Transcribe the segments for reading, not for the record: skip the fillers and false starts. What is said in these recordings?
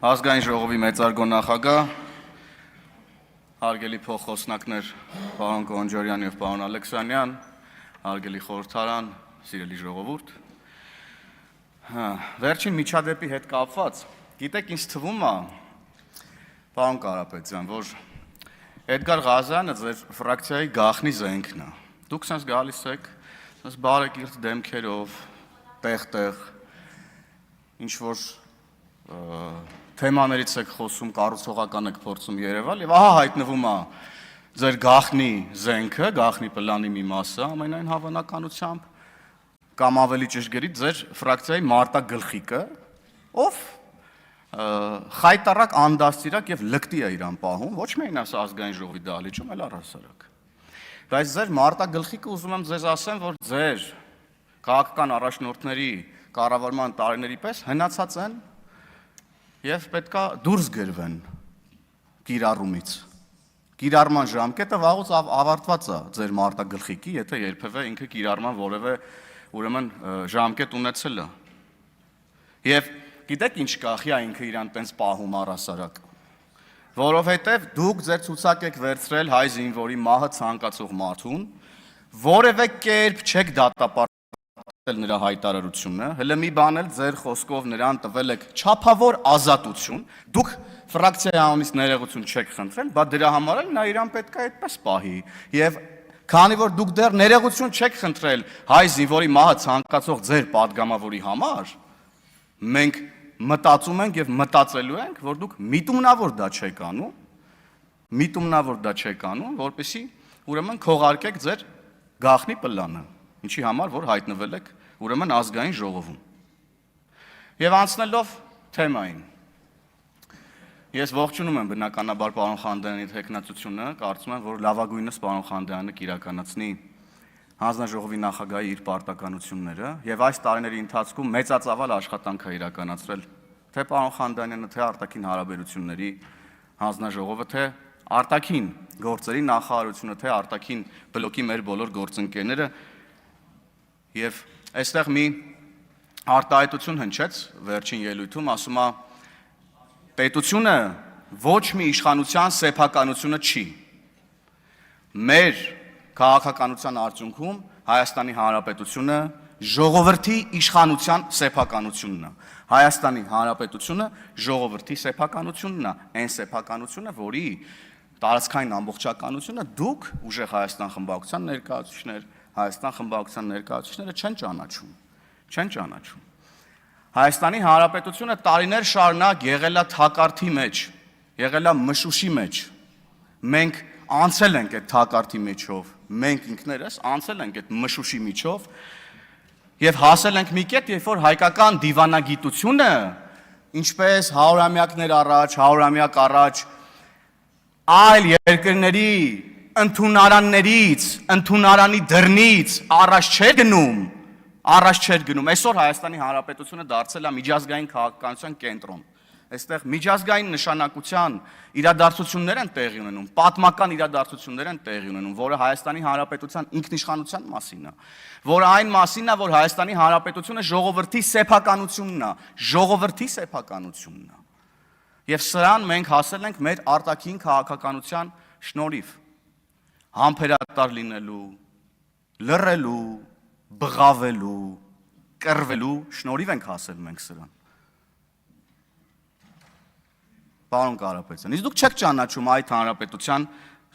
Ազգային ժողովի մեծարգո նախագահ, հարգելի փոխխոսնակներ պարոն Կոնջորյան եւ պարոն Ալեքսանյան, հարգելի խորհրդարան, սիրելի ժողովուրդ։ Վերջին միջադեպի հետ կապված, գիտեք, ինձ թվում է, պարոն Կարապետյան, որ Էդգար Ղազարյանը ձեր ֆրակցիայի գաղտնի զենքն է։ Դուք sense գալիս եք, sense բարեկիրթ դեմքերով, տեղ-տեղ, ինչ որ թեմաներից եք խոսում, կառուցողական եք փորձում երևալ եւ ահա հայտնվում է ձեր գաղտնի զենքը, գաղտնի պլանի մի մասը, ամենայն հավանականությամբ կամ ավելի ճշգրիտ ձեր ֆրակցիայի մարտագլխիկը, ով խայտարակ անդաստիրակ եւ լկտի է իրան պահում, ոչ միայն ասա ազգային ժողովի դահլիճում, այլ առհասարակ։ Բայց ձեր մարտագլխիկը ուզում եմ ձեզ ասեմ, որ ձեր քաղաքական առաջնորդների կառավարման տարիների պես հնացած են եւ պետքա դուրս գրվեն կիրառումից։ Կիրառման ժամկետը վաղուց ավարտված է ձեր մարտագլխիկի, եթե երբևէ ինքը կիրառման որևէ ուրեմն ժամկետ ունեցել է։ Եվ գիտեք ինչ կախի է ինքը իրան տենց պահում առհասարակ, որովհետեւ դուք ձեր ցուցակ եք վերցրել հայ զինվորի մահը ցանկացող մարդուն, որևէ կերպ չեք դատապարտել նրա հայտարարությունը, հələ մի բան էլ ձեր խոսքով նրան տվել եք չափավոր ազատություն, դուք ֆրակցիայի անունից ներողություն չեք խնդրել, բայց դրա համար էլ նա իրան պետք է այդպես պահի։ Եվ քանի որ դուք դեռ ներողություն չեք խնդրել հայ զինվորի մահը ցանկացող ձեր падգամավորի համար, մենք մտածում ենք եւ մտածելու ենք, որ դուք միտումնավոր դա չեք անում, որպեսզի ուրեմն քողարկեք ձեր գաղտնի պլանը, ինչի համար որ հայտնվել եք ուրեմն ազգային ժողովում։ Եվ անցնելով թեմային, ես ողջունում եմ բնականաբար պարոն Խանդոյանի թեկնածությունը, կարծում եմ, որ լավագույնս պարոն Խանդոյանը կիրականացնի հանձնաժողովի նախագահի իր պարտականությունները եւ այս տարիների ընթացքում մեծածավալ աշխատանք է իրականացրել թե պարոն Խանդոյանը, թե արտաքին հարաբերությունների հանձնաժողովը, թե արտաքին գործերի նախարարությունը, թե արտաքին բլոկի մեր բոլոր գործընկերները եւ այստեղ մի արտահայտություն հնչեց վերջին ելույթում, ասում է պետությունը ոչ մի իշխանության սեփականությունը չի։ Մեր քաղաքականության արդյունքում Հայաստանի Հանրապետությունը ժողովրդի իշխանության սեփականությունն է։ Հայաստանի Հանրապետությունը ժողովրդի սեփականությունն է, այն սեփականությունը, որի տարածքային ամբողջականությունը դուք ուժեղ Հայաստան խմբակցության ներկայացուցիչներ, Հայաստան խմբակցության ներկայացուցիչները չեն ճանաչում։ Հայաստանի Հանրապետությունը տարիներ շարունակ եղել է թակարդի մեջ, եղել է մշուշի մեջ։ Մենք անցել ենք այդ թակարդի միջով, մենք ինքներս անցել ենք այդ մշուշի միջով եւ հասել ենք մի կետ, երբ որ հայկական դիվանագիտությունը, ինչպես 100-ամյակներ առաջ, 100-ամյակ առաջ այլ երկրների ընդունարաններից, ընդունարանի դռնից առաջ չէր գնում։ Այսօր Հայաստանի Հանրապետությունը դարձել է միջազգային քաղաքականության կենտրոն։ Այստեղ միջազգային նշանակության իրադարձություններ են տեղի ունենում, պատմական իրադարձություններ են տեղի ունենում, որը Հայաստանի Հանրապետության ինքնիշխանության մասին է, որը այն մասին է, որ Հայաստանի Հանրապետությունը ժողովրդի սեփականությունն է։ Եվ սրան մենք հասել ենք մեր արտաքին քաղաքականության շնորհիվ, համբերատար լինելու, լռելու, բղավելու, կռվելու շնորհիվ ենք հասել մենք սրան։ Պարոն Կարապետյան, իսկ դուք չեք ճանաչում այդ հանրապետության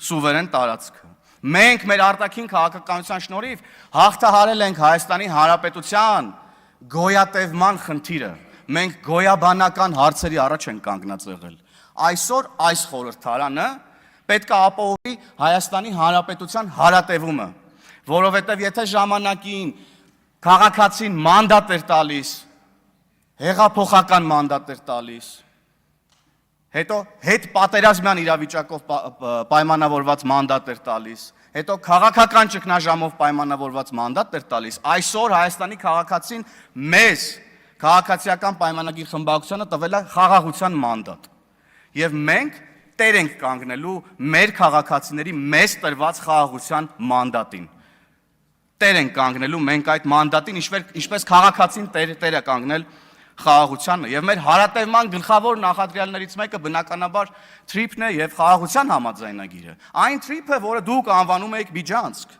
սուվերեն տարածքը։ Մենք մեր արտաքին քաղաքականության շնորհիվ հաղթահարել ենք Հայաստանի Հանրապետության գոյատևման խնդիրը։ Մենք գոյաբանական հարցերի առաջ ենք կանգնած եղել։ Այսօր այս խորհրդարանը պետք է ապահովի Հայաստանի Հանրապետության հարատևումը, որովհետև եթե ժամանակին քաղաքացին մանդատ էր տալիս, հեղափոխական մանդատ էր տալիս, հետո հետ պատերազմյան իրավիճակով պայմանավորված մանդատ էր տալիս, հետո քաղաքական ճգնաժամով պայմանավորված մանդատ էր տալիս, այսօր Հայաստանի քաղաքացին մեզ քաղաքացիական պայմանագիր խմբակցությանը տվել է խաղաղության մանդատ։ Եւ մենք տեր ենք կանգնելու մեր քաղաքացիների մեզ տրված խաղաղության մանդատին։ Տեր ենք կանգնելու մենք այդ մանդատին, ինչպես քաղաքացին տեր է կանգնել խաղաղությանը եւ մեր հարատևման գլխավոր նախադրյալներից մեկը բնականաբար թրիփն է եւ խաղաղության համաձայնագիրը։ Այն թրիփը, որը դուք անվանում եք Միջանցք։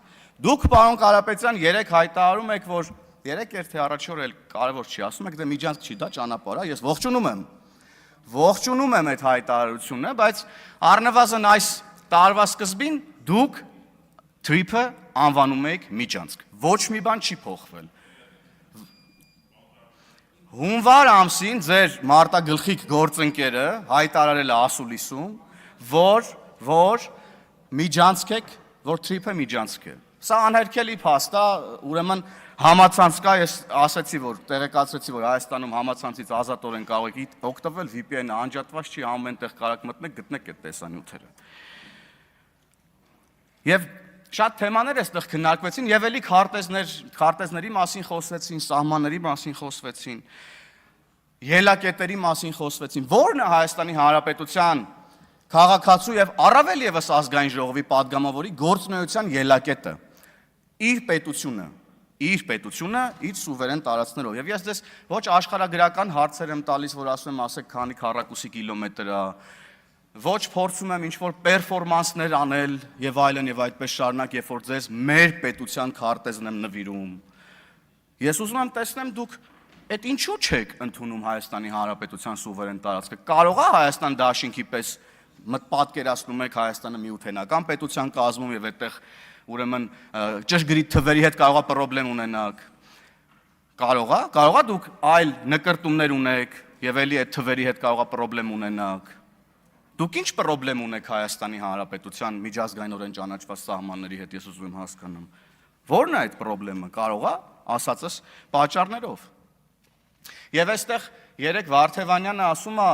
Դուք, պարոն Կարապետյան, 3 հայտարարում եք, որ 3 երթի առաջօր էլ կարևոր չի, ասում եք դե Միջանցք չի, դա ճանապարհ է, ես ողջունում եմ։ Ողջունում եմ այդ հայտարարությունը, բայց առնվազն այս տարվա սկզբին դուք թրիփը անվանում եք Միջանցք։ Ոչ մի բան չի փոխվել։ Հունվար ամսին ձեր մարտագլխիկ գործընկերը հայտարարել է ասուլիսում, որ Միջանցք եք, որ թրիփը Միջանցք է։ Սա անհերքելի փաստ է, ուրեմն համացանց կա, ես ասացի, որ տեղեկացրեցի, որ Հայաստանում համացանցից ազատորեն կարող եք օգտվել, VPN-ը անջատված չի, ամեն տեղ կարող մտնեք, գտնեք այդ տեսանյութերը։ Եվ շատ թեմաներ այստեղ քննարկվեցին եւ էլի քարտեզների մասին խոսվեցին, սահմանների մասին խոսվեցին, ելակետերի մասին խոսվեցին։ Որն է Հայաստանի Հանրապետության քաղաքացու եւ առավել եւս ազգային ժողովի падգամավորի գործունեության ելակետը։ Իր պետությունը, իր սուվերեն տարածքներով։ Եվ ես դες ոչ աշխարհագրական հարցեր եմ տալիս, որ ասում եմ, ասեք քանի քառակուսի կիլոմետր է, ոչ փորձում եմ ինչ-որ պերֆորմանսներ անել եւ այդպես շարունակ, երբ որ ձեզ մեր պետության քարտեզն եմ նվիրում։ Ես ուզում եմ տեսնեմ դուք այդ ինչու չեք ընդունում Հայաստանի Հանրապետության սուվերեն տարածքը։ Կարող է Հայաստան դաշինքի պես պատկերացնում եք Հայաստանը միութենական պետության կազմում եւ այդտեղ ուրեմն ճշգրիտ թվերի հետ կարող է խնդրեմ ունենաք։ Կարող է դուք այլ նկրտումներ ունեք եւ էլի այդ թվերի հետ կարող է խնդրեմ ունենաք։ Դուք ինչ խնդրեմ ունեք Հայաստանի Հանրապետության միջազգայինորեն ճանաչված սահմանների հետ, ես ուզում եմ հասկանամ։ Որն է այդ խնդրեմը, կարող է ասածս պատճառներով։ Եվ այստեղ երեք Վարդևանյանը ասում է.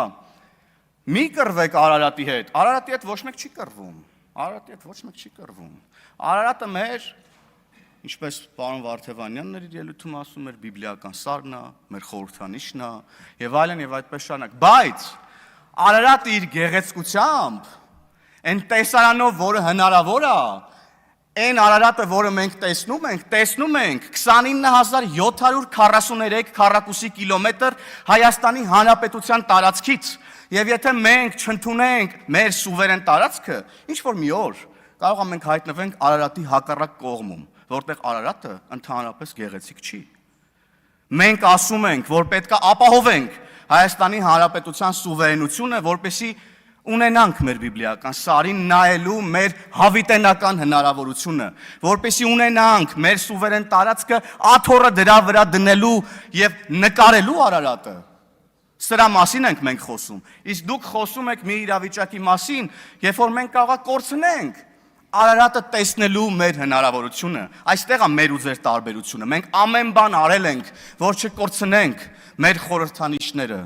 «Մի կռվեք Արարատի հետ»։ Արարատի հետ ոչ մեկ չի կռվում։ Արարատը մեր, ինչպես պարոն Վարդևանյանն էր իր ելույթում ասում, մեր բիբլիական սարն է, մեր խորհրդանիշն է եւ այլն եւ այդպես շարունակ։ Բայց Արարատը իր գեղեցկությամբ, այն տեսարանով, որը հնարավոր է, այն Արարատը, որը մենք տեսնում ենք 29743 քառակուսի կիլոմետր Հայաստանի Հանրապետության տարածքից, եւ եթե մենք չընդունենք մեր սուվերեն տարածքը, ինչ որ մի օր կարող է մենք հայտնվենք Արարատի հակառակ կողմում, որտեղ Արարատը ընդհանրապես գեղեցիկ չի։ Մենք ասում ենք, որ պետք է ապահովենք Հայաստանի Հանրապետության սուվերենությունը, որպեսզի ունենանք մեր բիբլիական սարին նայելու մեր հավիտենական հնարավորությունը, որպեսզի ունենանք մեր սուվերեն տարածքը աթոռը դրա վրա դնելու եւ նկարելու Արարատը։ Սրա մասին ենք մենք խոսում։ Իսկ դուք խոսում եք մի իրավիճակի մասին, երբ որ մենք կարող է կորցնենք Արարատը տեսնելու մեր հնարավորությունը։ Այստեղ է մեր ու ձեր տարբերությունը։ Մենք ամեն բան արել ենք, որ չկորցնենք մեր խորհրդանիշները,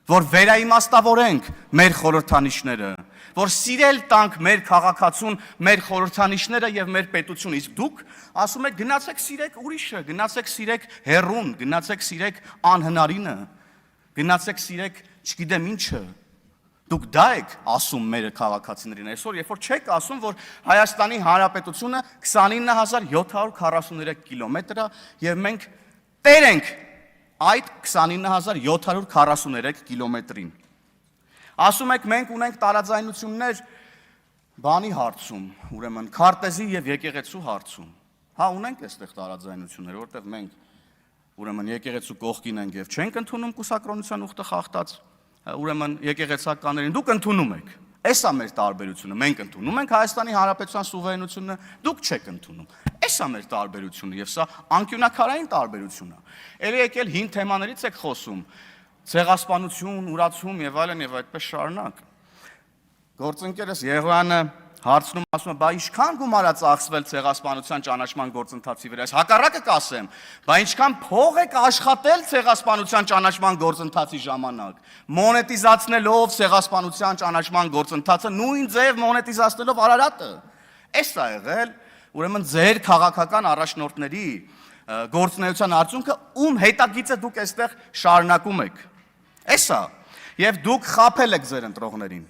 որ վերաիմաստավորենք մեր խորհրդանիշները, որ սիրել տանք մեր քաղաքացուն, մեր խորհրդանիշները եւ մեր պետությունը։ Իսկ դուք ասում եք գնացեք սիրեք ուրիշը, գնացեք սիրեք հերուն, գնացեք սիրեք անհնարինը, գնացեք սիրեք չգիտեմ ինչը։ Դուք դա եք ասում մեր քաղաքացիներին այսօր, երբ որ չեք ասում, որ Հայաստանի Հանրապետությունը 29743 կիլոմետր է եւ մենք տեր ենք այդ 29743 կիլոմետրին։ Ասում եք մենք ունենք տարաձայնություններ բանի հարցում, ուրեմն քարտեզի եւ եկեղեցու հարցում։ Հա, ունենք այստեղ տարաձայնություններ, որտեղ մենք ուրեմն եկեղեցու կողքին ենք եւ չենք ընդունում կուսակրոնության ուխտը խախտած ուրեմն եկեղեցականներին, դուք ընդունում եք։ Էսա մեր տարբերությունը, մենք ընդունում ենք Հայաստանի Հանրապետության սուվերենությունը, դուք չեք ընդունում։ Էսա մեր տարբերությունը եւ սա անկյունակարային տարբերություն է։ Էլի եկել հին թեմաներից եք խոսում, ցեղասպանություն, ուրացում եւ այլն եւ այդպես շարունակ։ Գործընկերս Եղոյանը հարցնում ասում է, բա ինչքան գումար է ծախսվել ցեղասպանության ճանաչման գործընթացի վրա։ Ես հակառակը կասեմ, բա ինչքան փող եք աշխատել ցեղասպանության ճանաչման գործընթացի ժամանակ, մոնետիզացնելով ցեղասպանության ճանաչման գործընթացը, նույն ձև մոնետիզացնելով Արարատը։ Էս է եղել, ուրեմն ձեր քաղաքական առաջնորդների գործունեության արդյունքը, ում հետագիծը դուք այստեղ շարունակում եք։ Էսա։ Եվ դուք խաբել եք ձեր ընտրողներին։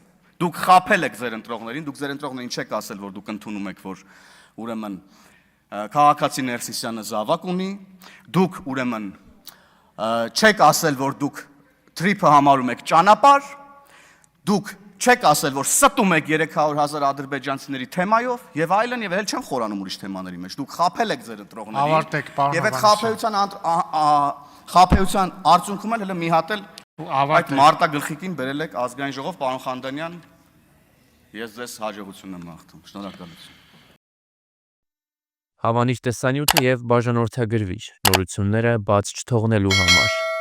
Դուք խաբել եք ձեր ընտրողներին, դուք ձեր ընտրողներին չեք ասել, որ դուք ընդունում եք, որ ուրեմն քաղաքացի Ներսիսյանը զավակ ունի, դուք ուրեմն չեք ասել, որ դուք թրիփը համարում եք ճանապարհ, դուք չեք ասել, որ ստում եք 300,000 ադրբեջանցիների թեմայով եւ այլն եւ այլ չեմ խորանում ուրիշ թեմաների մեջ։ Դուք խափել եք ձեր ընտրողներին։ Եվ այդ խափեության արդյունքում էլ հələ մի հատ էլ այդ մարտագլխիկին բերել եք ազգային ժողով, պարոն Խանդանյան։ Ես ձեզ հաջողություն եմ մաղթում։ Շնորհակալություն։ Հավանիր տեսանյութը եւ բաժանորդագրվիչ նորությունները բաց չթողնելու համար։